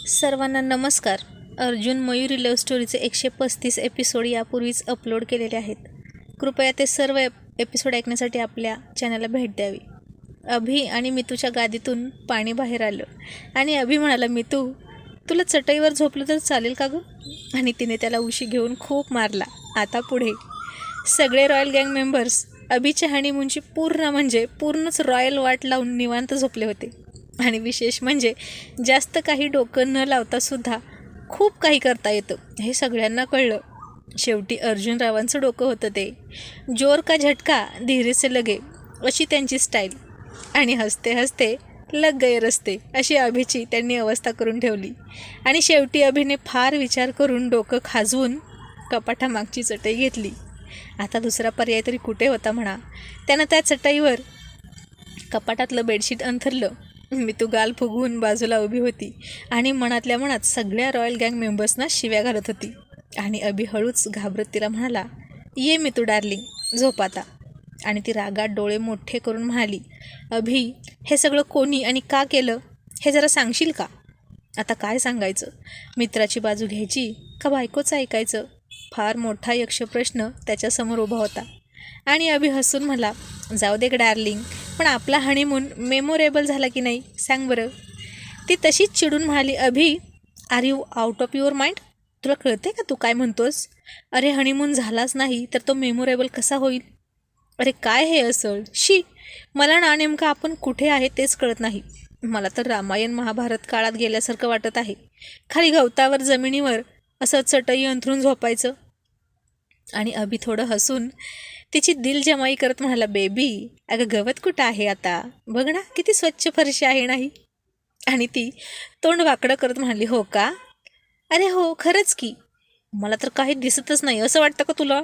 सर्वांना नमस्कार. Arjun Mayuri love स्टोरीचे 135 episode यापूर्वीच अपलोड केलेले आहेत. कृपया ते सर्व एपिसोड ऐकण्यासाठी आपल्या चॅनलला भेट द्यावी. अभि आणि मितूच्या गादीतून पाणी बाहेर आलं आणि अभि म्हणाला, मितू तुला चटईवर झोपलं तर चालेल का गं? आणि तिने त्याला उशी घेऊन खूप मारला. आता पुढे सगळे रॉयल गँग मेंबर्स अभिच्या हनीमूनची पूर्णच रॉयल वाट लावून निवांत झोपले होते. आणि विशेष म्हणजे जास्त काही डोकं न लावतासुद्धा खूप काही करता येतं हे सगळ्यांना कळलं. शेवटी अर्जुन रावांचं डोकं होतं ते. जोर का झटका धीरे से लगे अशी त्यांची स्टाईल. आणि हसते हसते लग गए रस्ते अशी अभिची त्यांनी अवस्था करून ठेवली. आणि शेवटी अभिने फार विचार करून डोकं खाजवून कपाटामागची चटई घेतली. आता दुसरा पर्याय तरी कुठे होता म्हणा. त्यानं त्या चटईवर कपाटातलं बेडशीट अंथरलं. मितू गाल फुगवून बाजूला उभी होती आणि मनातल्या मनात सगळ्या रॉयल गँग मेंबर्सना शिव्या घालत होती. आणि अभि हळूच घाबरत तिला म्हणाला, ये मितू डार्लिंग झोप आता. आणि ती रागात डोळे मोठे करून म्हणाली, अभि हे सगळं कोणी आणि का केलं हे जरा सांगशील का? आता काय सांगायचं? मित्राची बाजू घ्यायची का बायकोचं ऐकायचं? फार मोठा यक्षप्रश्न त्याच्यासमोर उभा होता. आणि अभि हसून म्हणाला, जाऊ दे डार्लिंग, पण आपला हनीमून मेमोरेबल झाला की नाही सांग बरं. ती तशीच चिडून म्हणाली, Abhi are you out of your mind? तुला कळते का तू काय म्हणतोस? अरे हनीमून झालाच नाही तर तो मेमोरेबल कसा होईल? अरे काय हे असं शी. मला ना नेमकं आपण कुठे आहे तेच कळत नाही. मला तर रामायण महाभारत काळात गेल्यासारखं वाटत आहे. खाली गवतावर जमिनीवर असं चटई अंथरून झोपायचं. आणि अभि थोडं हसून तिची दिलजमाई करत म्हणाला, बेबी अगं गवत कुठं आहे आता? बघ ना किती स्वच्छ फरशी आहे नाही? आणि ती तोंड वाकडं करत म्हणाली, हो का? अरे हो खरंच की. मला तर काही दिसतच नाही असं वाटतं का तुला?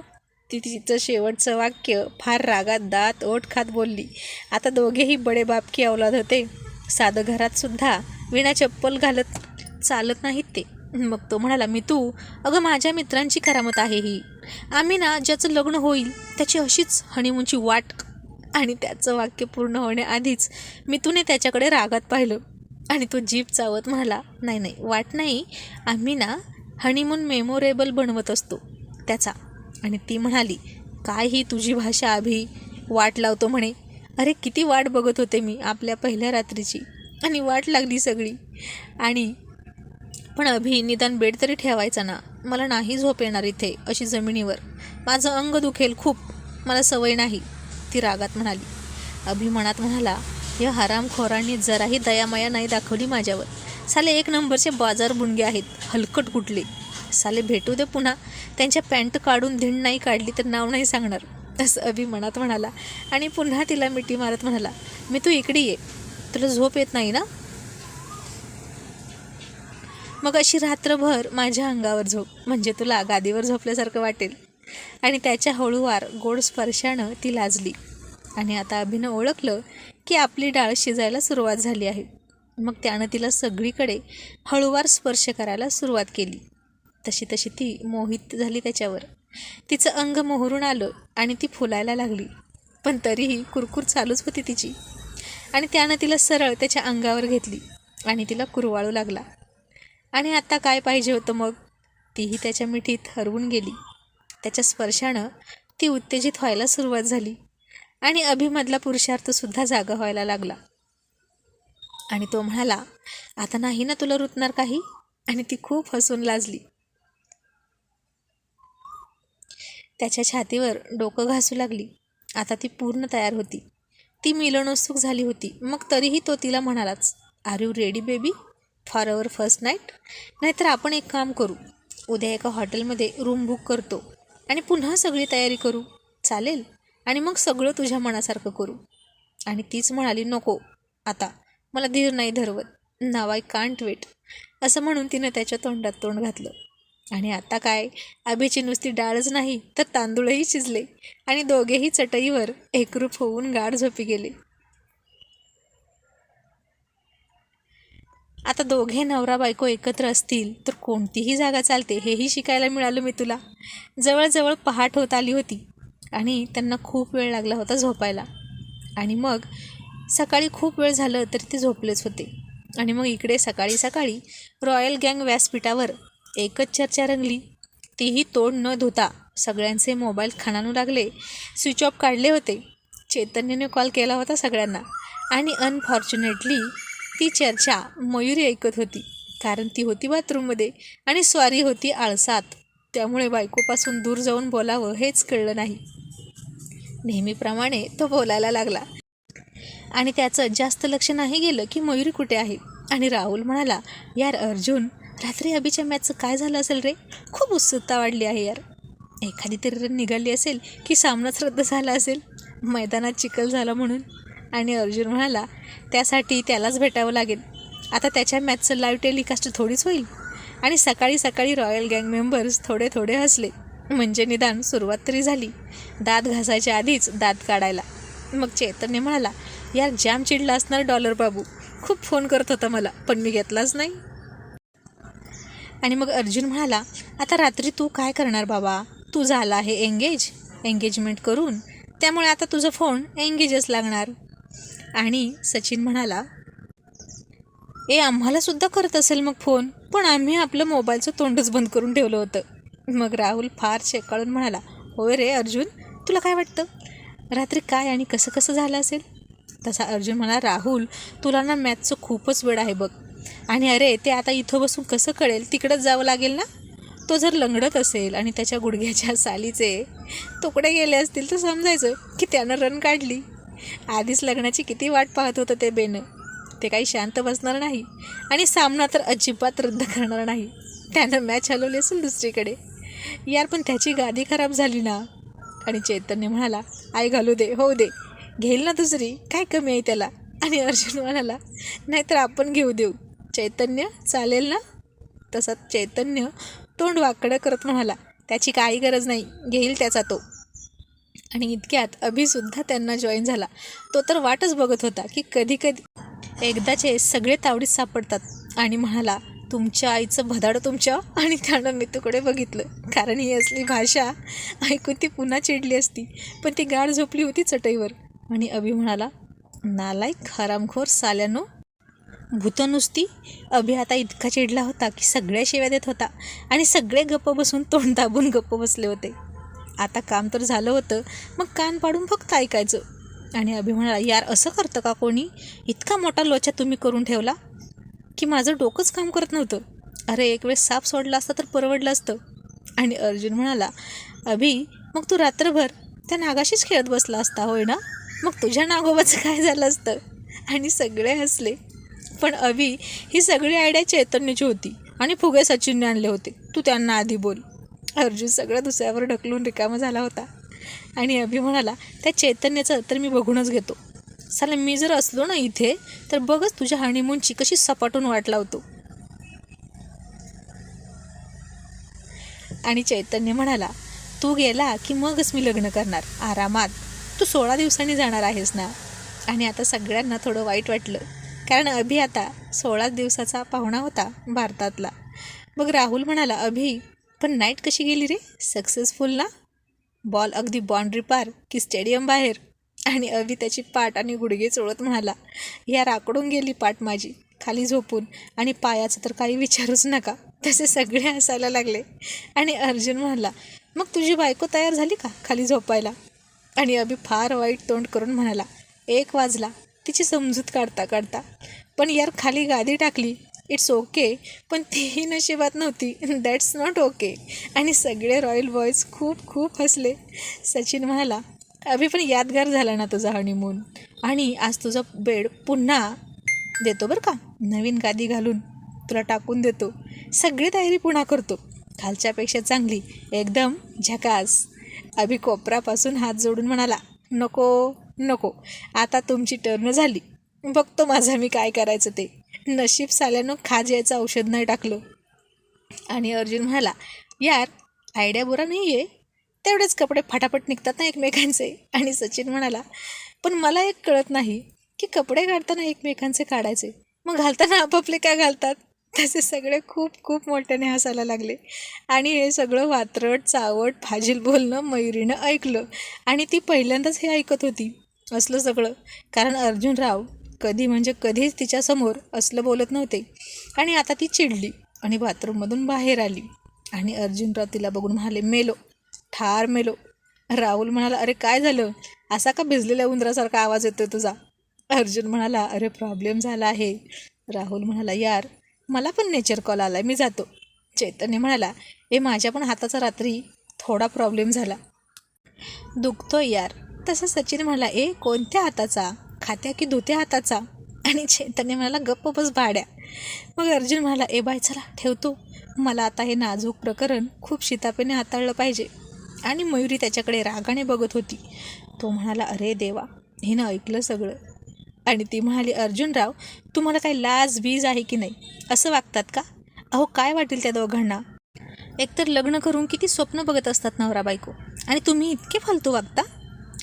ती तिचं शेवटचं वाक्य फार रागात दात ओठ खात बोलली. आता दोघेही बडे बाप की औलाद होते. साधं घरात सुद्धा विना चप्पल घालत चालत नाहीत ते. मग तो म्हणाला, मितू अगं माझ्या मित्रांची करामत आहे ही. आम्ही ना ज्याचं लग्न होईल त्याची अशीच हनीमूनची वाट. आणि त्याचं वाक्य पूर्ण होण्याआधीच मितूने त्याच्याकडे रागात पाहिलं आणि तो जीभ चावत म्हणाला, नाही वाट नाही, आम्ही ना हनीमून मेमोरेबल बनवत असतो त्याचा. आणि ती म्हणाली, काय ही तुझी भाषा अभि? वाट लावतो म्हणे? अरे किती वाट बघत होते मी आपल्या पहिल्या रात्रीची आणि वाट लागली सगळी. आणि पण अभि निदान बेड तरी ठेवायचा ना. मला नाही झोप येणार इथे अशी जमिनीवर. माझं अंग दुखेल खूप, मला सवय नाही, ती रागात म्हणाली. अभि मनात म्हणाला, या हरामखोरांनी जराही दयामाया नाही दाखवली माझ्यावर. साले एक नंबरचे बाजार बुणगे आहेत, हलकट कुठले. साले भेटू दे पुन्हा, त्यांच्या पॅन्ट काढून धिंड नाही काढली तर नाव नाही सांगणार असं अभि मनात म्हणाला. आणि पुन्हा तिला मिठी मारत म्हणाला, मी तू इकडे ये, तुला झोप येत नाही ना? मग अशी रात्रभर माझ्या अंगावर झोप, म्हणजे तुला गादीवर झोपल्यासारखं वाटेल. आणि त्याच्या हळूवार गोड स्पर्शानं ती लाजली. आणि आता अभिनं ओळखलं की आपली डाळ शिजायला सुरुवात झाली आहे. मग त्यानं तिला सगळीकडे हळूवार स्पर्श करायला सुरुवात केली. तशी ती मोहित झाली त्याच्यावर. तिचं अंग मोहरून आलं आणि ती फुलायला लागली. पण तरीही कुरकुर चालूच होती तिची. आणि त्यानं तिला सरळ त्याच्या अंगावर घेतली आणि तिला कुरवाळू लागला. आणि आता काय पाहिजे होतं मग? तीही त्याच्या मिठीत हरवून गेली. त्याच्या स्पर्शानं ती उत्तेजित व्हायला सुरुवात झाली. आणि अभिमधला पुरुषार्थसुद्धा जागा व्हायला लागला. आणि तो म्हणाला, आता नाही ना तुला रुतणार काही? आणि ती खूप हसून लाजली. त्याच्या छातीवर डोकं घासू लागली. आता ती पूर्ण तयार होती. ती मिलनोत्सुक झाली होती. मग तरीही तो तिला म्हणालाच, are you ready baby for our first night? नाहीतर आपण एक काम करू, उद्या एका हॉटेलमध्ये रूम बुक करतो आणि पुन्हा सगळी तयारी करू, चालेल? आणि मग सगळं तुझ्या मनासारखं करू. आणि तीच म्हणाली, नको आता, मला धीर नाही धरवत, नाव आय कांट वेट असं म्हणून तिनं त्याच्या तोंडात तोंड घातलं. आणि आता काय, अभिची नुसती डाळच नाही तर तांदूळही शिजले आणि दोघेही चटईवर एकरूप होऊन गाढ झोपी गेले. आता दोघे नवरा बायको एकत्र असतील तर कोणतीही जागा चालते हेही शिकायला मिळालं मी तुला. जवळजवळ पहाट होत आली होती आणि त्यांना खूप वेळ लागला होता झोपायला. आणि मग सकाळी खूप वेळ झालं तरी ते झोपलेच होते. आणि मग इकडे सकाळी सकाळी रॉयल गँग व्यासपीठावर एकच चर्चा रंगली. तीही तोंड न धुता सगळ्यांचे मोबाईल खणानू लागले. स्विच ऑफ काढले होते. चैतन्यने कॉल केला होता सगळ्यांना आणि अनफॉर्च्युनेटली ती चर्चा मयुरी ऐकत होती, कारण ती होती बाथरूममध्ये आणि स्वारी होती आळसात. त्यामुळे बायकोपासून दूर जाऊन बोलावं हेच कळलं नाही. नेहमीप्रमाणे तो बोलायला लागला आणि त्याचं जास्त लक्ष नाही गेलं की मयुरी कुठे आहे. आणि राहुल म्हणाला, यार अर्जुन, रात्री अभिच्या मॅचचं काय झालं असेल रे? खूप उत्सुकता वाढली आहे यार. एखादी तरी रन निघाली असेल की सामनाच रद्द झाला असेल, मैदानात चिखल झाला म्हणून. आणि अर्जुन म्हणाला, त्यासाठी त्यालाच भेटावं लागेल. आता त्याच्या मॅचचं लाईव्ह टेलिकास्ट थोडीच होईल. आणि सकाळी सकाळी रॉयल गँग मेंबर्स थोडे थोडे हसले, म्हणजे निदान सुरुवात तरी झाली. दात घासायच्या आधीच दात काढायला. मग चैतन्य म्हणाला, यार जाम चिडला असणार डॉलर बाबू, खूप फोन करत होता मला, पण मी घेतलाच नाही. आणि मग अर्जुन म्हणाला, आता रात्री तू काय करणार बाबा? तू झाला आहे एंगेजमेंट करून, त्यामुळे आता तुझा फोन एंगेजच लागणार. आणि सचिन म्हणाला, आम्हाला सुद्धा करत असेल मग फोन, पण आम्ही आपलं मोबाईलचं तोंडच बंद करून ठेवलं होतं. मग राहुल फार शेकाळून म्हणाला, होय रे अर्जुन, तुला काय वाटतं रात्री काय आणि कसं कसं झालं असेल? तसा अर्जुन म्हणाला, राहुल, तुला ना मॅथचं खूपच वेळ आहे बघ. आणि अरे ते आता इथं बसून कसं कळेल? तिकडंच जावं लागेल ना. तो जर लंगडत असेल आणि त्याच्या गुडघ्याच्या सालीचे तुकडे गेले असतील तर समजायचं की त्यानं रन काढली. आधीच लग्नाची किती वाट पाहत होतं ते बेनं. ते काही शांत बसणार नाही आणि सामना तर अजिबात रद्द करणार नाही. त्यानं मॅच हलवली असेल दुसरीकडे. यार पण त्याची गादी खराब झाली ना. आणि चैतन्य म्हणाला, आई घालू दे, होऊ दे, घेईल ना दुसरी, काय कमी आहे त्याला. आणि अर्जुन म्हणाला, नाहीतर आपण घेऊ देऊ. चैतन्य चालेल ना? तसा चैतन्य तोंड वाकडं करत म्हणाला, त्याची काही गरज नाही, घेईल त्याचा तो. आणि इतक्यात अभिसुद्धा त्यांना जॉईन झाला. तो तर वाटच बघत होता की कधी कधी एकदाचे सगळे तावडीत सापडतात. आणि म्हणाला, तुमच्या आईचं भदाड तुमच्या. आणि त्यानं मितूकडे बघितलं, कारण ही असली भाषा ऐकून ती पुन्हा चिडली असती, पण ती गाढ झोपली होती चटईवर. आणि अभि म्हणाला, नालायक हरामखोर साल्यानो, भूत नुसती. अभि आता इतका चिडला होता की सगळ्या शिव्या देत होता आणि सगळे गप्प बसून तोंड दाबून गप्प बसले होते. आता काम तर झालं होतं, मग कान पाडून फक्त ऐकायचं. आणि अभि म्हणाला, यार असं करतं का कोणी? इतका मोठा लोचा तुम्ही करून ठेवला की माझं डोकंच काम करत नव्हतं. अरे एक वेळेस साप सोडला असता तर परवडलं असतं. आणि अर्जुन म्हणाला, अभि, मग तू रात्रभर त्या नागाशीच खेळत बसला असता होय ना? मग तुझ्या नागोबाचं काय झालं असतं? आणि सगळे हसले. पण अभि, ही सगळी आयडिया चैतन्याची होती आणि फुगे सचिनने आणले होते, तू त्यांना आधी बोल. अर्जुन सगळं दुसऱ्यावर ढकलून रिकामा झाला होता. आणि अभि म्हणाला, त्या चैतन्याचं तर मी बघूनच घेतो. साला मी जर असलो ना इथे तर बघच तुझ्या हनीमूनची कशी सपाटून वाट लावतो. आणि चैतन्य म्हणाला, तू गेला की मगच मी लग्न करणार आरामात. तू 16 दिवसांनी जाणार आहेस ना. आणि आता सगळ्यांना थोडं वाईट वाटलं, कारण अभि आता 16 दिवसाचा पाहुणा होता भारतातला. मग राहुल म्हणाला, अभि, पण नाईट कशी गेली रे? सक्सेसफुल ना? बॉल अगदी बाउंड्री पार की स्टेडियम बाहेर? आणि अभि त्याची पाठ आणि गुडघे चोळत म्हणाला, या राकडून गेली पाठ माझी खाली झोपून, आणि पायाचं तर काही विचारूच नका. तसे सगळे हसायला लागले. आणि अर्जुन म्हणाला, मग तुझी बायको तयार झाली का खाली झोपायला? आणि अभि फार वाईट तोंड करून म्हणाला, 1 वाजला तिची समजूत काढता काढता. पण यार खाली गादी टाकली, इट्स ओके, पण तीही नशिबात नव्हती, दॅट्स नॉट ओके. आणि सगळे रॉयल बॉयज खूप खूप हसले. सचिन म्हणाला, अभि पण यादगार झाला ना तुझा हनीमून. आणि आज तुझा बेड पुन्हा देतो बरं का, नवीन गादी घालून तुला टाकून देतो, सगळी तयारी पुन्हा करतो, खालच्यापेक्षा चांगली, एकदम झकास. अभि कोपरापासून हात जोडून म्हणाला, नको नको, आता तुमची टर्न झाली, बघतो माझा मी काय करायचं ते. नशीब साल्यानं खाज यायचं औषध नाही टाकलं. आणि अर्जुन म्हणाला, यार आयडिया बुरा नाही आहे, तेवढेच कपडे फटाफट निघतात ना एकमेकांचे. आणि सचिन म्हणाला, पण मला एक कळत नाही की कपडे काढताना एकमेकांचे काढायचे, मग घालताना आपापले का घालतात? तसे सगळे खूप खूप मोठ्याने हसायला लागले. आणि हे सगळं वात्रट चावट फाजील बोलणं मयुरीनं ऐकलं. आणि ती पहिल्यांदाच हे ऐकत होती असलं सगळं, कारण अर्जुन राव कधी म्हणजे कधीच तिच्यासमोर असलं बोलत नव्हते. आणि आता ती चिडली आणि बाथरूममधून बाहेर आली. आणि अर्जुनराव तिला बघून म्हणाले, मेलो, ठार मेलो. राहुल म्हणाला, अरे काय झालं, असा का भिजलेल्या उंदरासारखा आवाज येतोय तुझा? अर्जुन म्हणाला, अरे प्रॉब्लेम झाला आहे. राहुल म्हणाला, यार मला पण नेचर कॉल आला, मी जातो. चैतन्य म्हणाला, माझ्या पण हाताचा रात्री थोडा प्रॉब्लेम झाला, दुखतोय यार. तसं सचिन म्हणाला, कोणत्या हाताचा, खात्या की धुत्या हाताचा? आणि चैतन्य म्हणाला, गप्प बस भाड्या. मग अर्जुन म्हणाला, बाय चला ठेवतो, मला आता हे नाजूक प्रकरण खूप शितापेने हाताळलं पाहिजे. आणि मयुरी त्याच्याकडे रागाने बघत होती. तो म्हणाला, अरे देवा, हिनं ऐकलं सगळं. आणि ती म्हणाली, अर्जुनराव तुम्हाला काही लाज बीज आहे की नाही, असं वागतात का? अहो काय वाटेल त्या दोघांना? एकतर लग्न करून किती स्वप्न बघत असतात नवरा बायको, आणि तुम्ही इतके फालतू वागता.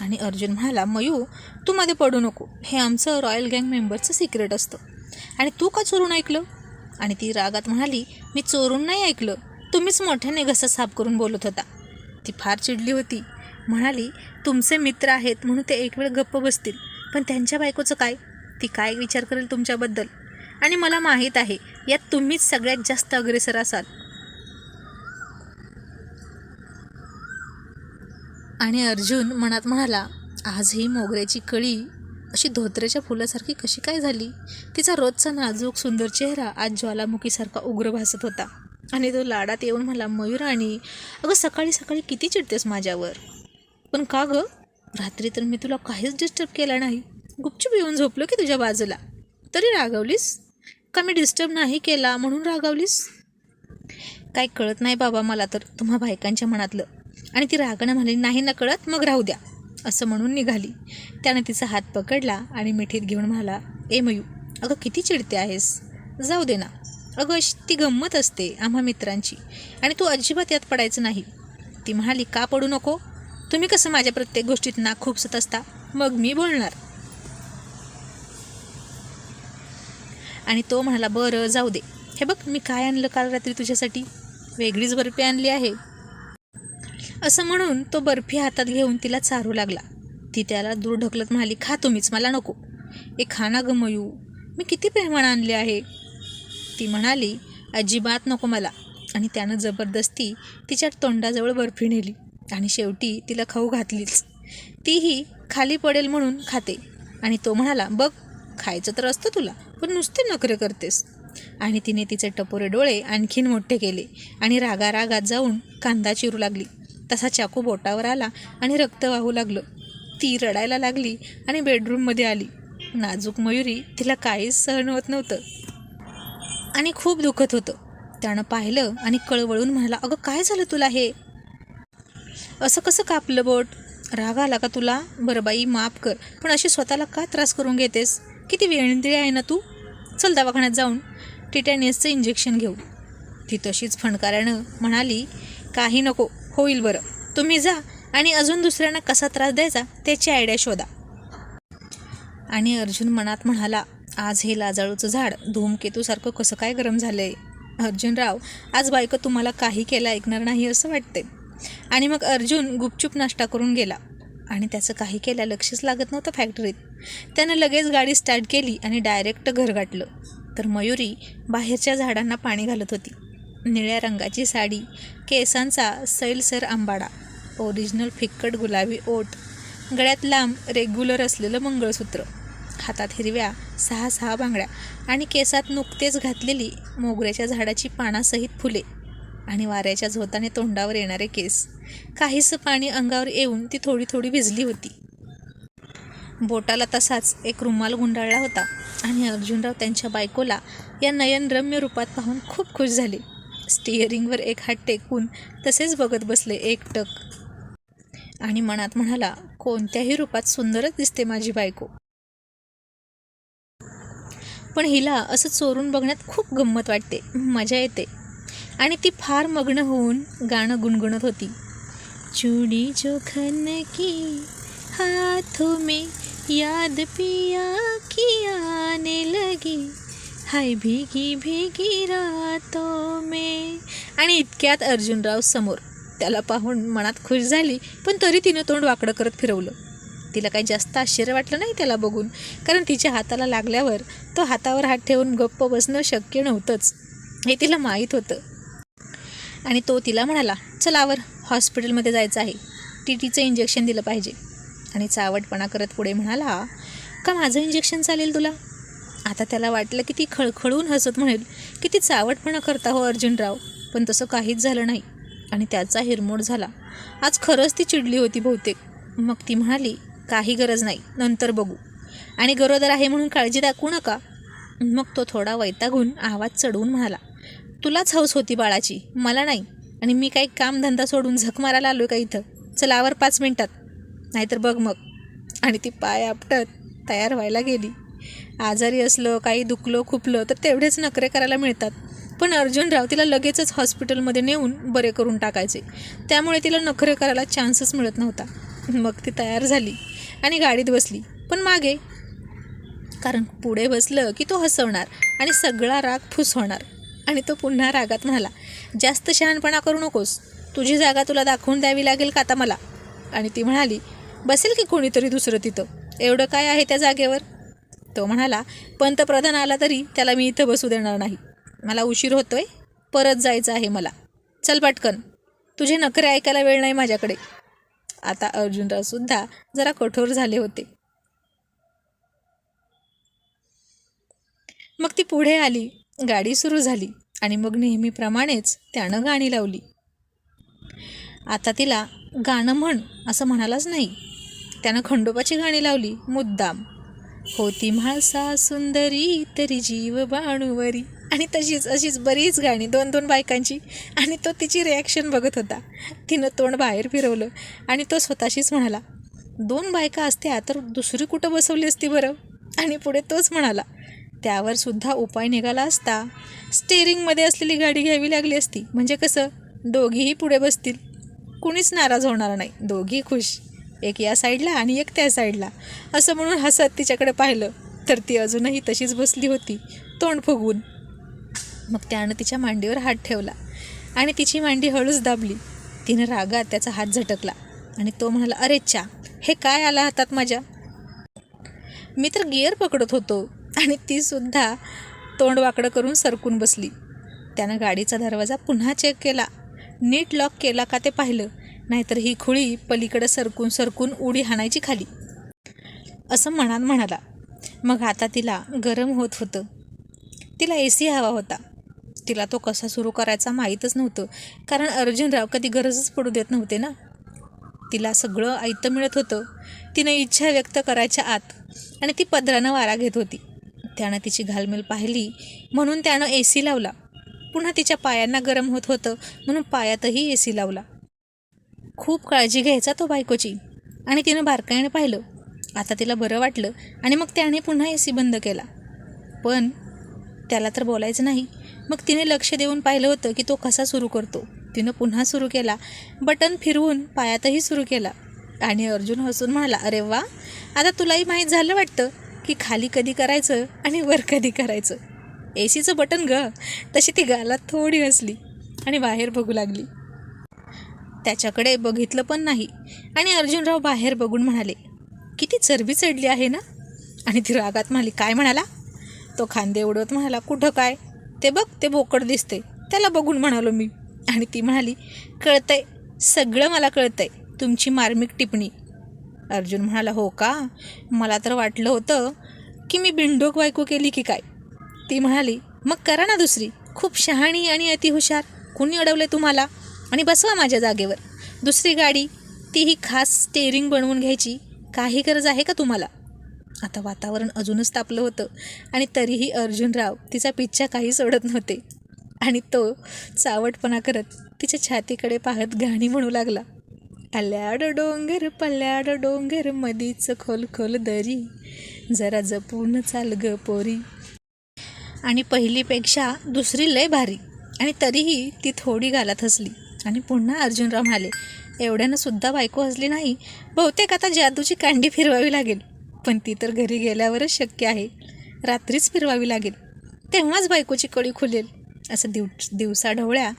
आणि अर्जुन म्हणाला, मयू तू मध्ये पडू नको, हे आमचं रॉयल गँग मेंबरचं सिक्रेट असतं. आणि तू का चोरून ऐकलं? आणि ती रागात म्हणाली, मी चोरून नाही ऐकलं, तुम्हीच मोठ्याने घसा साफ करून बोलत होता. ती फार चिडली होती. म्हणाली, तुमचे मित्र आहेत म्हणून ते एक वेळ गप्प बसतील, पण त्यांच्या बायकोचं काय? ती काय विचार करेल तुमच्याबद्दल? आणि मला माहीत आहे यात तुम्हीच सगळ्यात जास्त अग्रेसर असाल. आणि अर्जुन मनात म्हणाला, आज ही मोगऱ्याची कळी अशी धोत्र्याच्या फुलासारखी कशी काय झाली? तिचा रोजचा नाजूक सुंदर चेहरा आज ज्वालामुखीसारखा उग्र भासत होता. आणि तो लाडात येऊन म्हणाला, मयुराणी अगं सकाळी सकाळी किती चिडतेस माझ्यावर? पण का गं? रात्री तर मी तुला काहीच डिस्टर्ब केला नाही, गुपचूप येऊन झोपलो की तुझ्या बाजूला, तरी रागावलीस का? मी डिस्टर्ब नाही केला म्हणून रागावलीस? काय कळत नाही बाबा मला तर तुम्हा बायकांच्या मनातलं. आणि ती रागानं म्हणाली, नाही ना कळत, मग राहू द्या, असं म्हणून निघाली. त्यानं तिचा हात पकडला आणि मिठीत घेऊन म्हणाला, मयू अगं किती चिडते आहेस, जाऊ दे ना. अगं अशी ती गंमत असते आम्हा मित्रांची, आणि तू अजिबात यात पडायचं नाही. ती म्हणाली, का पडू नको? तुम्ही कसं माझ्या प्रत्येक गोष्टीत नाक खुपसत असता, मग मी बोलणार. आणि तो म्हणाला, बरं जाऊ दे, हे बघ मी काय आणलं काल रात्री तुझ्यासाठी, वेगळीच बर्फी आणली आहे. असं म्हणून तो बर्फी हातात घेऊन तिला चारू लागला. ती त्याला दूर ढकलत म्हणाली, खा तुम्हीच, मला नको. खा ना गं मयू, मी किती प्रेमानं आणले आहे. ती म्हणाली, अजिबात नको मला. आणि त्यानं जबरदस्ती तिच्या तोंडाजवळ बर्फी नेली आणि शेवटी तिला खाऊ घातलीच. तीही खाली पडेल म्हणून खाते. आणि तो म्हणाला, बघ खायचं तर असतं तुला, पण नुसते नखरे करतेस. आणि तिने तिचे टपोरे डोळे आणखीन मोठे केले आणि रागारागात जाऊन कांदा चिरू लागली. तसा चाकू बोटावर आला आणि रक्त वाहू लागलं. ती रडायला लागली आणि बेडरूममध्ये आली. नाजूक मयुरी तिला काहीच सहन होत नव्हतं आणि खूप दुखत होतं. त्यानं पाहिलं आणि कळवळून म्हणाला, अगं काय झालं तुला, हे असं कसं कापलं बोट? राग आला का तुला? बरं बाई माफ कर, पण अशी स्वतःला का त्रास करून घेतेस? किती वेळंदिळी आहे ना तू. चल दवाखान्यात जाऊन टिटॅनियसचं इंजेक्शन घेऊ. ती तशीच फणकाऱ्यानं म्हणाली, काही नको, होईल बरं, तुम्ही जा आणि अजून दुसऱ्यांना कसा त्रास द्यायचा त्याची आयडिया शोधा. आणि अर्जुन मनात म्हणाला, आज हे लाजाळूचं झाड धूमकेतूसारखं कसं काय गरम झालंय. अर्जुनराव आज बायको तुम्हाला काही केलं ऐकणार नाही असं वाटते. आणि मग अर्जुन गुपचूप नाश्ता करून गेला आणि त्याचं काही केल्या लक्षच लागत नव्हतं फॅक्टरीत. त्यानं लगेच गाडी स्टार्ट केली आणि डायरेक्ट घर गाठलं. तर मयुरी बाहेरच्या झाडांना पाणी घालत होती. निळ्या रंगाची साडी, केसांचा सैलसर आंबाडा, ओरिजिनल फिक्कट गुलाबी ओठ, गळ्यात लांब रेग्युलर असलेलं मंगळसूत्र, हातात हिरव्या 6 बांगड्या आणि केसात नुकतेच घातलेली मोगऱ्याच्या झाडाची पानासहित फुले आणि वाऱ्याच्या झोताने तोंडावर येणारे केस. काहीसं पाणी अंगावर येऊन ती थोडी थोडी भिजली होती. बोटाला तसाच एक रुमाल गुंडाळला होता. आणि अर्जुनराव त्यांच्या बायकोला या नयनरम्य रूपात पाहून खूप खुश झाले. स्टिअरिंगवर एक हात टेकून तसेच बघत बसले एकटक. आणि मनात म्हणाला, कोणत्याही रूपात सुंदरच दिसते माझी बायको, पण हिला असं चोरून बघण्यात खूप गंमत वाटते, मजा येते. आणि ती फार मग्न होऊन गाणं गुणगुणत होती. चूड़ी जो खन की हाथों में याद पिया की आने लगी, हाय भीगी भीगी रातों में. आणि इतक्यात अर्जुनराव समोर. त्याला पाहून मनात खुश झाली, पण तरी तिनं तोंड वाकडं करत फिरवलं. तिला काही जास्त आश्चर्य वाटलं नाही त्याला बघून, कारण तिच्या हाताला लागल्यावर तो हातावर हात ठेवून गप्प बसणं शक्य नव्हतंच हे तिला माहीत होतं. आणि तो तिला म्हणाला, चल आवर, हॉस्पिटलमध्ये जायचं आहे, TTचं इंजेक्शन दिलं पाहिजे. आणि चावटपणा करत पुढे म्हणाला, का माझं इंजेक्शन चालेल तुला? आता त्याला वाटलं की ती खळखळून हसत म्हणेल, किती चावटपणा करता हो अर्जुनराव, पण तसं काहीच झालं नाही आणि त्याचा हिरमोड झाला. आज खरंच ती चिडली होती बहुतेक. मग ती म्हणाली, काही गरज नाही, नंतर बघू, आणि गरोदर आहे म्हणून काळजी दाखवू नका. मग तो थोडा वैतागून आवाज चढवून म्हणाला, तुलाच हौस होती बाळाची, मला नाही, आणि मी काही कामधंदा सोडून झक मारायला आलो का इथं? चल आवर 5 मिनिटात, नाहीतर बघ मग. आणि ती पाय आपटत तयार व्हायला गेली. आजारी असलं, काही दुखलं खुपलं तर तेवढेच नखरे करायला मिळतात, पण अर्जुनराव तिला लगेचच हॉस्पिटलमध्ये नेऊन बरे करून टाकायचे, त्यामुळे तिला नखरे करायला चान्सच मिळत नव्हता. मग ती तयार झाली आणि गाडीत बसली, पण मागे, कारण पुढे बसलं की तो हसवणार आणि सगळा राग फुस होणार. आणि तो पुन्हा रागात म्हणाला, जास्त शहाणपणा करू नकोस, तुझी जागा तुला दाखवून द्यावी लागेल का आता मला? आणि ती म्हणाली, बसेल की कोणीतरी दुसरं तिथं, एवढं काय आहे त्या जागेवर? तो म्हणाला, पंतप्रधान आला तरी त्याला मी इथं बसू देणार नाही, मला उशीर होतोय, परत जायचं आहे मला, चल पटकन, तुझे नखरे ऐकायला वेळ नाही माझ्याकडे. आता अर्जुनरावसुद्धा जरा कठोर झाले होते. मग ती पुढे आली, गाडी सुरू झाली आणि मग नेहमीप्रमाणेच त्यानं गाणी लावली. आता तिला गाणं म्हण असं म्हणालाच नाही, त्यानं खंडोबाची गाणी लावली मुद्दाम. होती म्हाळसा सुंदरी तरी जीव बाणुवरी, आणि अशीच बरीच गाणी 2-2 बायकांची. आणि तो तिची रिॲक्शन बघत होता. तिनं तोंड बाहेर फिरवलं आणि तो स्वतःशीच म्हणाला, 2 बायका असत्या तर दुसरी कुठं बसवली असती बरं? आणि पुढे तोच म्हणाला, त्यावर सुद्धा उपाय निघाला असता, स्टेअरिंगमध्ये असलेली गाडी घ्यावी लागली असती, म्हणजे कसं दोघीही पुढे बसतील, कुणीच नाराज होणार नाही, दोघी खुश, एक या साईडला आणि एक त्या साईडला. असं म्हणून हसत तिच्याकडे पाहिलं तर ती अजूनही तशीच बसली होती, तोंड फुगवून. मग त्यानं तिच्या मांडीवर हात ठेवला आणि तिची मांडी हळूच दाबली. तिनं रागात त्याचा हात झटकला आणि तो म्हणाला, अरे चा, हे काय आला हातात माझ्या? मी तर गिअर पकडत होतो. आणि ती सुद्धा तोंड वाकडं करून सरकून बसली. त्यानं गाडीचा दरवाजा पुन्हा चेक केला, नीट लॉक केला का ते पाहिलं, नाहीतर ही खुळी पलीकडे सरकून उडी हाणायची खाली, असं मनात म्हणाला. मग आता तिला गरम होत होतं, तिला AC हवा होता. तिला तो कसा सुरू करायचा माहीतच नव्हतं, कारण अर्जुनराव कधी गरजच पडू देत नव्हते ना. तिला सगळं आयतं मिळत होतं. तिनं इच्छा व्यक्त करायच्या आत आणि ती पदरानं वारा घेत होती. त्यानं तिची घालमेल पाहिली म्हणून त्यानं AC लावला. पुन्हा तिच्या पायांना गरम होत होतं म्हणून पायातही AC लावला. खूप काळजी घ्यायचा तो बायकोची. आणि तिनं बारकाईने पाहिलं. आता तिला बरं वाटलं आणि मग त्याने पुन्हा AC बंद केला. पण त्याला तर बोलायचं नाही. मग तिने लक्ष देऊन पाहिलं होतं की तो कसा सुरू करतो. तिनं पुन्हा सुरू केला, बटन फिरवून पायातही सुरू केला. आणि अर्जुन हसून म्हणाला, अरे वा, आता तुलाही माहीत झालं वाटतं की खाली कधी करायचं आणि वर कधी करायचं. ACचं बटन ग. तशी ती गालात थोडी हसली आणि बाहेर बघू लागली. त्याच्याकडे बघितलं पण नाही. आणि अर्जुनराव बाहेर बघून म्हणाले, किती चरबी चढली आहे ना? आणि ती रागात म्हणाली, काय म्हणाला? तो खांदे उडवत म्हणाला, कुठं काय? ते बघ, ते बोकड दिसते, त्याला बघून म्हणालो मी. आणि ती म्हणाली, कळतंय, सगळं मला कळतंय, तुमची मार्मिक टिप्पणी. अर्जुन म्हणाला, हो का? मला तर वाटलं होतं की मी बिनडोक बायको केली की काय. ती म्हणाली, मग करा ना दुसरी, खूप शहाणी आणि अतिहुशार. कुणी अडवले तुम्हाला? आणि बसवा माझ्या जागेवर दुसरी गाडी, तीही खास स्टेअरिंग बनवून घ्यायची. काही गरज आहे का तुम्हाला? आता वातावरण अजूनच तापलं होतं आणि तरीही अर्जुनराव तिचा पिच्छा काही सोडत नव्हते. आणि तो चावटपणा करत तिच्या छातीकडे पाहत गाणी म्हणू लागला, आल्याड डोंगर पल्ल्याड डोंगर मधीच खोल खोल दरी, जरा जपून चाल ग पोरी. आणि पहिलीपेक्षा दुसरी लय भारी. आणि तरीही ती थोडी गालात हसली. आणि पुन्हा अर्जुनराव म्हणाले, एवढ्यानं सुद्धा बायको हसली नाही. बहुतेक आता जादूची कांडी फिरवावी लागेल. पण ती तर घरी गेल्यावरच शक्य आहे. रात्रीच फिरवावी लागेल, तेव्हाच बायकोची कळी खुलेल. असं दिवसा ढवळ्या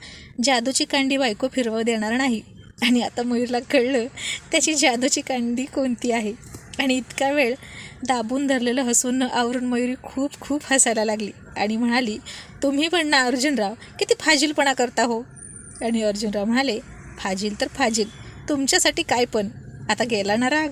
जादूची कांडी बायको फिरवू देणार नाही. आणि आता मयूरला कळलं त्याची जादूची कांडी कोणती आहे. आणि इतका वेळ दाबून धरलेलं हसून आवरून मयुरी खूप खूप हसायला लागली आणि म्हणाली, तुम्ही पण ना अर्जुनराव किती फाजीलपणा करता हो. आणि अर्जुनराव म्हणाले, फाजील तर फाजील, तुमच्यासाठी काय पण. आता गेला ना राग.